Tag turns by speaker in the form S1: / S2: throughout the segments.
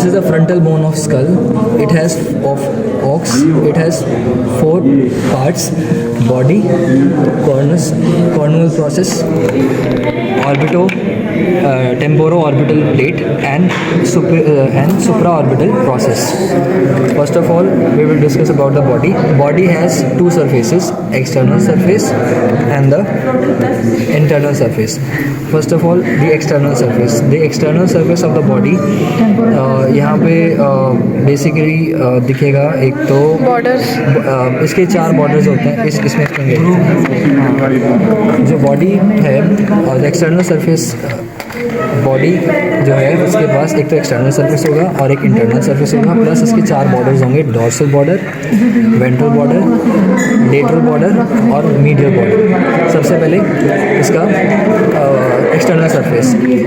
S1: This is the frontal bone of skull. It has of ox. It has 4 parts: body, cornus, cornual process, temporo-orbital plate, and supraorbital process. First of all, we will discuss about the body. Body has 2 surfaces: external surface and the internal surface. First of all, the external surface. The external surface of the body, यहाँ पे basically दिखेगा एक तो
S2: borders,
S1: इसके 4 borders होते हैं इसमें जो बॉडी है और एक्सटर्नल सरफेस बॉडी जो है उसके पास एक तो एक्सटर्नल सरफेस होगा और एक इंटरनल सरफेस होगा, प्लस इसके 4 बॉर्डर्स होंगे: dorsal border, ventral border, lateral border और मीडियल बॉर्डर। सबसे पहले इसका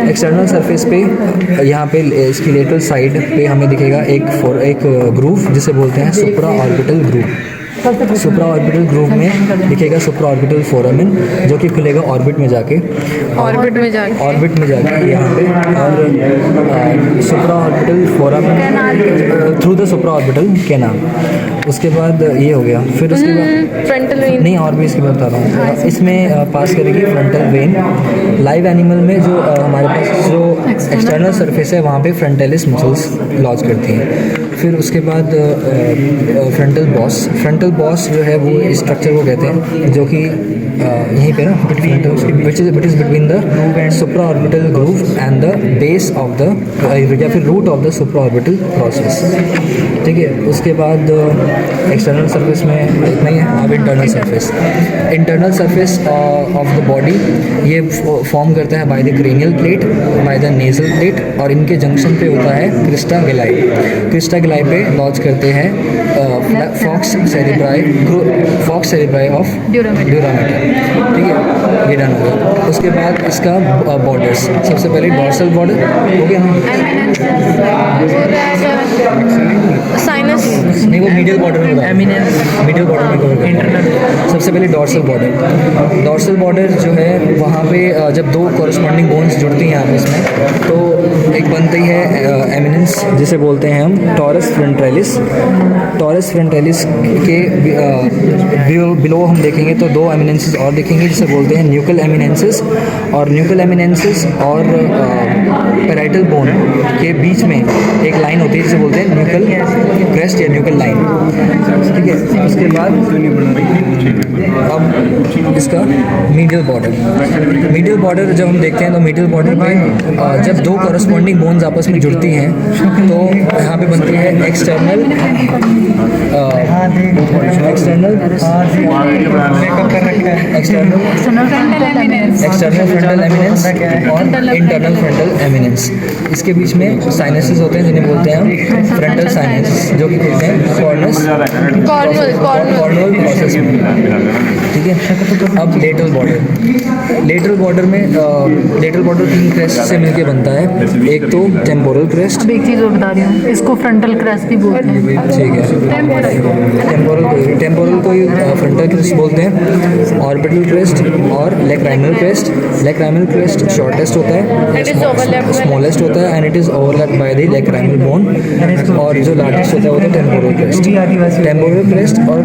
S1: एक्सटर्नल सरफेस पे यहाँ पे इसकी लेटरल साइड पे हमें दिखेगा एक ग्रूव जिसे बोलते हैं सुप्रा ऑर्बिटल ग्रूव। सुप्रा ऑर्बिटल ग्रूव में दिखेगा सुप्रा ऑर्बिटल फोरामेन जो कि खुलेगा ऑर्बिट में जाके यहाँ पे, और supra orbital foramen through the supra orbital canal. उसके बाद ये हो गया। फिर उसके बाद
S2: फ्रंटल वेन,
S1: नहीं और भी इसके बाद बता रहा हूँ। इसमें पास करेगी फ्रंटल वेन। लाइव एनिमल में जो हमारे पास जो एक्सटर्नल सरफेस है वहाँ पे फ्रंटेलिस मसल्स लॉज करती हैं। फिर उसके बाद फ्रंटल बॉस जो है वो स्ट्रक्चर को कहते हैं जो कि यहीं पे ना which is between the supra orbital groove and the base of the या फिर root of the supra orbital process. ठीक है, उसके बाद एक्सटर्नल सरफेस में इतना ही है। अब internal surface of the body ये फॉर्म करता है by the cranial plate, by the nasal plate, और इनके जंक्शन पे होता है क्रिस्टा गिलाई पे लॉन्च करते हैं फॉक्स सेरेब्राई ऑफ ड्यूरामेटर। ठीक है, ये डन हो गया। उसके बाद इसका बॉर्डर्स, सबसे पहले डॉर्सल बॉर्डर हो गया ना,
S2: साइनस
S1: नहीं वो मीडियल बॉर्डर में इंटरनल। सबसे पहले डॉर्सल बॉर्डर जो है वहाँ पे जब 2 कॉरस्पॉन्डिंग बोन्स जुड़ती हैं यहाँ पे इसमें, तो एक बनती है एमिनेंस जिसे बोलते हैं हम टॉरस फ्रंटालिस के बिलो हम देखेंगे तो 2 एमिनेंसेस और देखेंगे जिसे बोलते हैं न्यूकल एमिनेंसेस, और न्यूकल एमिनेंसेस और पैराइटल बोन के बीच में एक लाइन होती है जिसे बोलते हैं न्यूकल क्रेस्ट या न्यूकल लाइन। ठीक है, उसके बाद अब इसका मीडियल बॉर्डर जब हम देखते हैं तो मीडियल बॉर्डर पे जब 2 कॉरस्पॉन्डिंग बोन्स आपस में जुड़ती हैं तो यहाँ पे बनती है एक्सटर्नल फ्रंटल एमिनेंस और इंटरनल फ्रंटल एमिनेंस। इसके बीच में साइनसेस होते हैं जिन्हें बोलते हैं हम फ्रंटल साइनस, जो कि कहते हैं कॉर्नुअल प्रोसेस में। ठीक है, अब लेटरल बॉर्डर में लेटरल बॉर्डर 3 क्रेस्ट से मिलके बनता है। एक तो टेम्पोरल क्रेस्ट,
S3: अब एक चीज़ और बता रही हूँ, इसको फ्रंटल क्रेस्ट भी बोलते हैं।
S1: ठीक है, टेम्पोरल को फ्रंटल क्रेस्ट बोलते हैं। ऑर्बिटल क्रेस्ट और लेक्राइमल क्रेस्ट शॉर्टेस्ट होता है, स्मॉलेस्ट होता है, and it is overlapped by the lacrimal bone, और जो लार्जेस्ट होता है वो टेम्पोरल क्रेस्ट और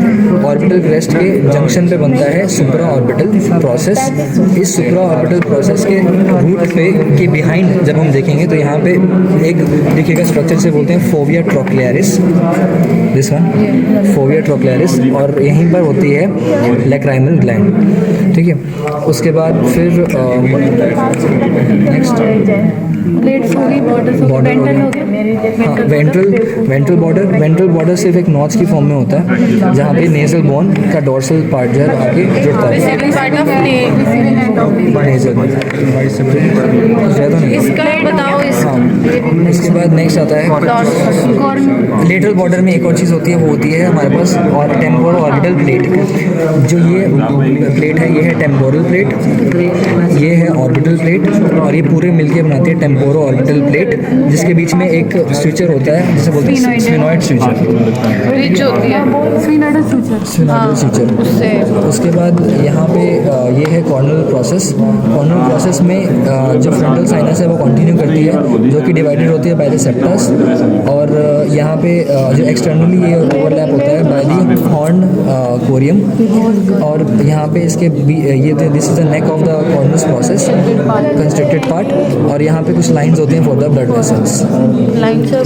S1: ऑर्बिटल क्रेस्ट के जंक्शन पे बनता है सुप्रा ऑर्बिटल प्रोसेस। इस सुप्रा ऑर्बिटल प्रोसेस के रूट पे के बिहाइंड जब हम देखेंगे तो यहाँ पे एक दिखेगा स्ट्रक्चर से बोलते हैं फोविया ट्रोक्लियरिस, दिस वन फोविया ट्रोक्लियरिस, और यहीं पर होती है लेक्राइमल ग्लैंड। ठीक है, उसके बाद फिर नेक्स्ट वेंट्रल बॉर्डर सिर्फ एक नॉच की फॉर्म में होता है जहाँ पे नेजल बोन का डॉर्सल पार्ट जो है आगे जुड़ता है नेजल में।
S2: इसका बताओ।
S1: हाँ, इसके बाद नेक्स्ट आता है लेटरल बॉर्डर में एक और चीज़ होती है, वो होती है हमारे पास और टेम्पोरल ऑर्बिटल प्लेट। जो ये प्लेट है ये है टेम्पोरल प्लेट, ये है ऑर्बिटल प्लेट, और ये पूरे मिलके बनाते हैं टेम्पोरो ऑर्बिटल प्लेट, जिसके बीच में एक स्विचर होता है जिसे बोलते हैं स्फिनॉइड स्विचर। उसके बाद यहाँ पे ये है कॉर्नल प्रोसेस में जो फ्रंटल साइनस है वो कंटिन्यू करती है, जो कि आपकी डिवाइडेड होती है बाय द सेप्टस, और यहाँ पे जो एक्सटर्नली ये ओवरलैप होता है बाय दी हॉर्न कोरियम, और यहाँ पे इसके ये this is the neck of the cornus process, constructed part, और यहाँ पे कुछ लाइंस होती हैं for the blood vessels.
S2: Line से